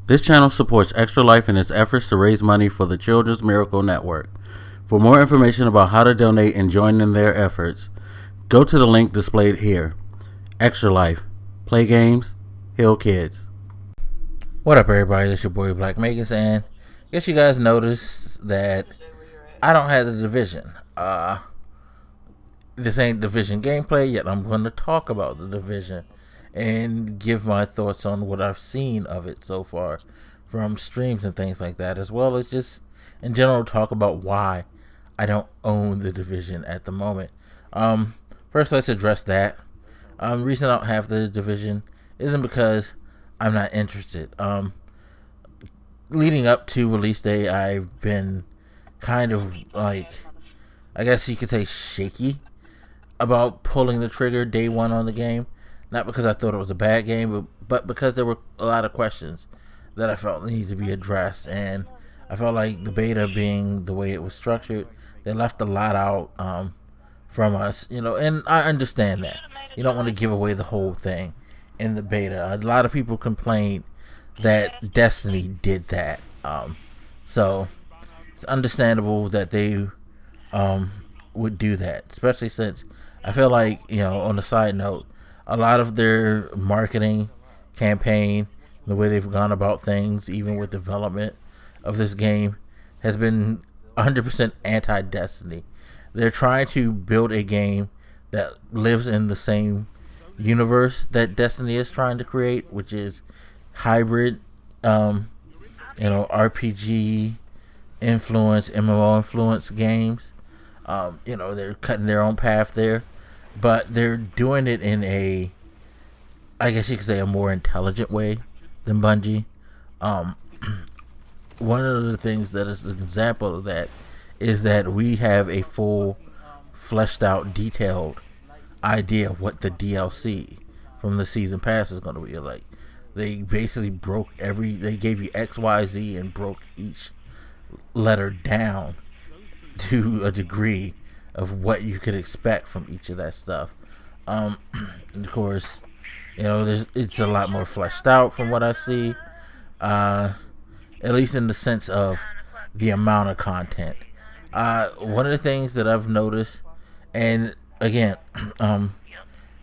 This channel supports Extra Life in its efforts to raise money for the Children's Miracle Network. For more information about how to donate and join in their efforts, go to the link displayed here. Extra Life. Play games, heal kids. What up, everybody? This is your boy Blak Magus, and I guess you guys noticed that I don't have the Division. This ain't Division gameplay, yet I'm going to talk about the Division and give my thoughts on what I've seen of it so far from streams and things like that, as well as just in general talk about why I don't own the Division at the moment. First, let's address that. The reason I don't have the Division isn't because I'm not interested. Leading up to release day, I've been kind of like, I guess you could say, shaky about pulling the trigger day one on the game. Not because I thought it was a bad game, but because there were a lot of questions that I felt needed to be addressed. And I felt like the beta being the way it was structured, they left a lot out from us, and I understand that. You don't want to give away the whole thing in the beta. A lot of people complained that Destiny did that. So it's understandable that they would do that, especially since I feel like, on a side note, a lot of their marketing campaign, the way they've gone about things, even with development of this game, has been 100% anti-Destiny. They're trying to build a game that lives in the same universe that Destiny is trying to create, which is hybrid, RPG influence, MMO influence games. They're cutting their own path there, but they're doing it in a, I guess you could say, a more intelligent way than Bungie. One of the things that is an example of that is that we have a full, fleshed out, detailed idea of what the DLC from the season pass is going to be like. They basically they gave you X, Y, Z and broke each letter down to a degree of what you could expect from each of that stuff. And of course, it's a lot more fleshed out from what I see, at least in the sense of the amount of content. One of the things that I've noticed, and again,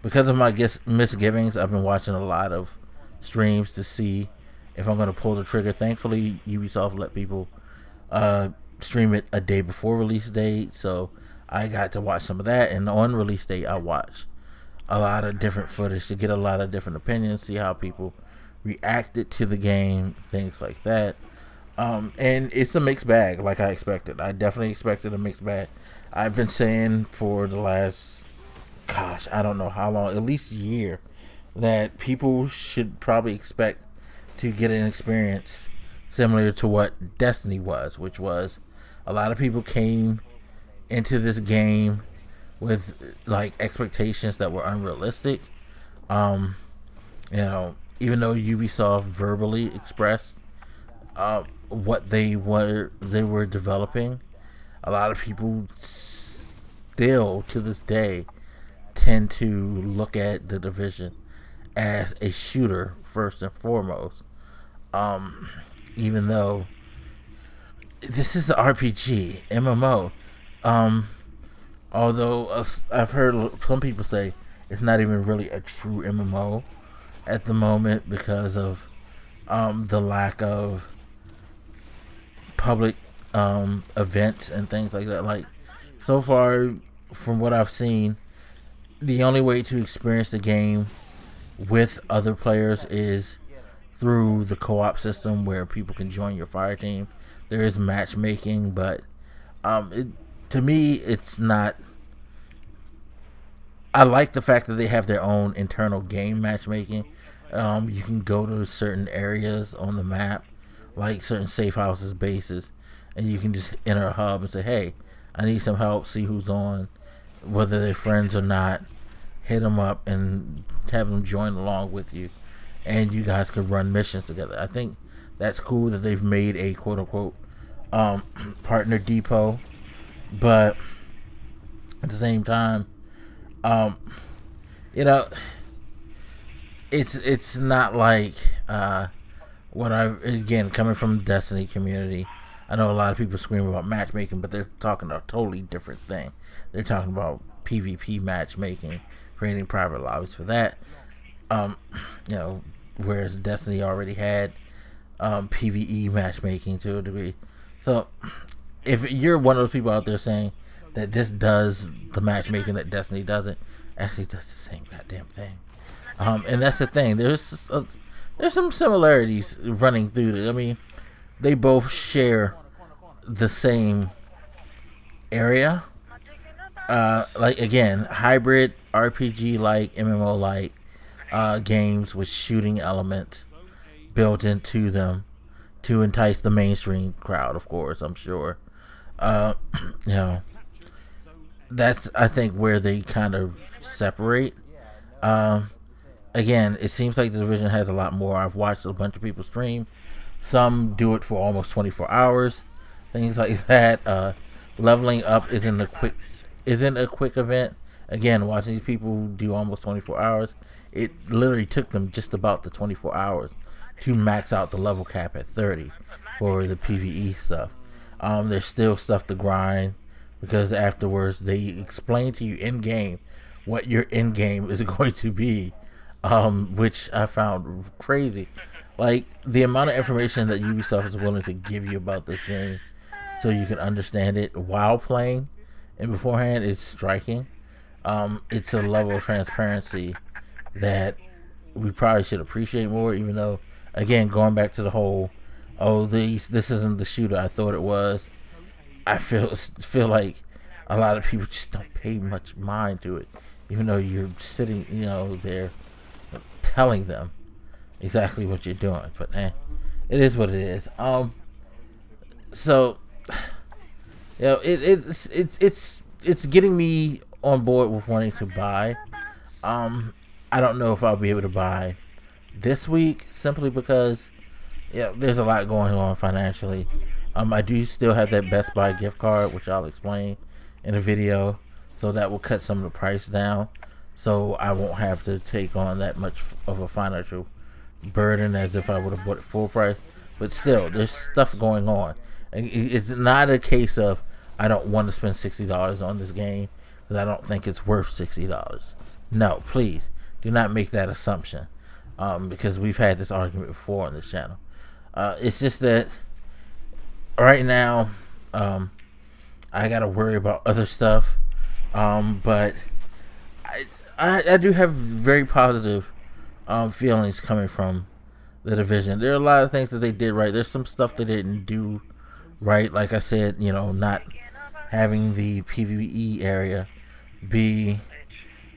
because of my misgivings, I've been watching a lot of streams to see if I'm going to pull the trigger. Thankfully, Ubisoft let people stream it a day before release date, so I got to watch some of that. And on release date, I watched a lot of different footage to get a lot of different opinions, see how people reacted to the game, things like that. And it's a mixed bag, like I expected. I definitely expected a mixed bag. I've been saying for the last, I don't know how long, at least a year, that people should probably expect to get an experience similar to what Destiny was, which was a lot of people came into this game with like expectations that were unrealistic. Even though Ubisoft verbally expressed what they were developing, a lot of people still to this day tend to look at the Division as a shooter first and foremost, even though this is the RPG MMO. Although I've heard some people say it's not even really a true MMO at the moment because of the lack of public events and things like that. Like, so far from what I've seen, the only way to experience the game with other players is through the co-op system where people can join your fire team. There is matchmaking, but to me, it's not. I like the fact that they have their own internal game matchmaking. You can go to certain areas on the map, like certain safe houses, bases, and you can just enter a hub and say, hey, I need some help, see who's on, whether they're friends or not, hit them up and have them join along with you, and you guys could run missions together. I think that's cool that they've made a quote-unquote partner depot, but at the same time, it's not like what I again coming from the Destiny community, I know a lot of people scream about matchmaking, but they're talking a totally different thing. They're talking about PvP matchmaking, creating private lobbies for that. Um, whereas Destiny already had PvE matchmaking to a degree. So if you're one of those people out there saying that this does the matchmaking that Destiny doesn't, actually does the same goddamn thing. And that's the thing. There's some similarities running through it. I mean, they both share the same area. Like again, hybrid RPG like MMO like games with shooting elements built into them to entice the mainstream crowd. Of course, I'm sure. You know, that's I think where they kind of separate. Again, it seems like the Division has a lot more. I've watched a bunch of people stream. Some do it for almost 24 hours, things like that. Leveling up isn't a quick event. Again, watching these people do almost 24 hours, it literally took them just about the 24 hours to max out the level cap at 30 for the PvE stuff. There's still stuff to grind because afterwards they explain to you in game what your end game is going to be, which I found crazy. Like the amount of information that Ubisoft is willing to give you about this game so you can understand it while playing and beforehand is striking. It's a level of transparency that we probably should appreciate more, even though, again, going back to the whole, this isn't the shooter I thought it was. I feel like a lot of people just don't pay much mind to it, even though you're sitting, there telling them exactly what you're doing. But it is what it is. So, it's getting me on board with wanting to buy. I don't know if I'll be able to buy this week simply because there's a lot going on financially. I do still have that Best Buy gift card, which I'll explain in a video, so that will cut some of the price down, so I won't have to take on that much of a financial burden as if I would have bought it full price. But still, there's stuff going on. It's not a case of I don't want to spend $60 on this game because I don't think it's worth $60. No, please do not make that assumption, because we've had this argument before on this channel. It's just that right now I gotta worry about other stuff, but I do have very positive feelings coming from the Division. There are a lot of things that they did right. There's some stuff they didn't do right, like I said, not having the PvE area be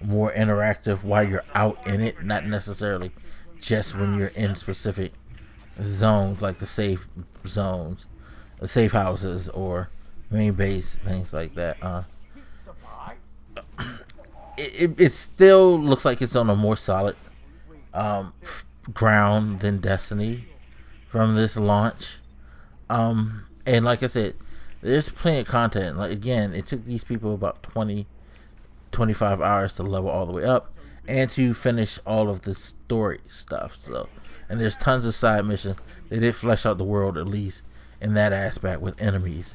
more interactive while you're out in it, not necessarily just when you're in specific zones like the safe zones, the safe houses, or main base, things like that. It still looks like it's on a more solid ground than Destiny from this launch. And like I said, there's plenty of content. Like again, it took these people about 25 hours to level all the way up and to finish all of the story stuff. So, and there's tons of side missions. They did flesh out the world, at least in that aspect, with enemies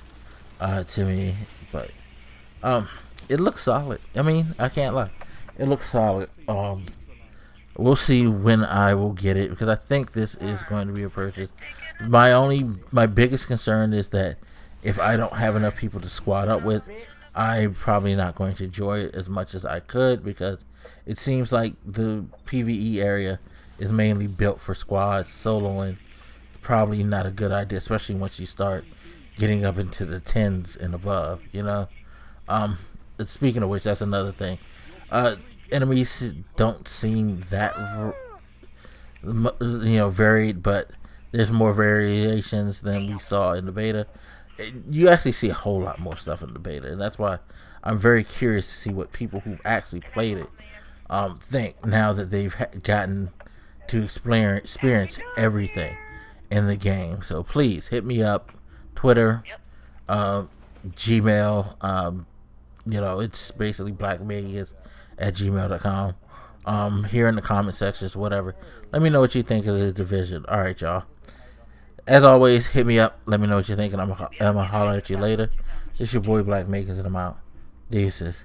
to me. But it looks solid. I mean, I can't lie, it looks solid. We'll see when I will get it, because I think this is going to be a purchase. My biggest concern is that if I don't have enough people to squad up with, I'm probably not going to enjoy it as much as I could, because it seems like the PvE area is mainly built for squads. Soloing is probably not a good idea, especially once you start getting up into the 10s and above, Speaking of which, that's another thing. Enemies don't seem that varied, but there's more variations than we saw in the beta. You actually see a whole lot more stuff in the beta, and that's why I'm very curious to see what people who've actually played it think now that they've gotten to experience everything in the game. So please hit me up, Twitter, Gmail. It's basically blackmagus@gmail.com. here in the comment sections, whatever. Let me know what you think of the division. All right, y'all. As always, hit me up. Let me know what you're thinking. I'm gonna holler at you later. It's your boy Blak Magus, and I'm out. Deuces.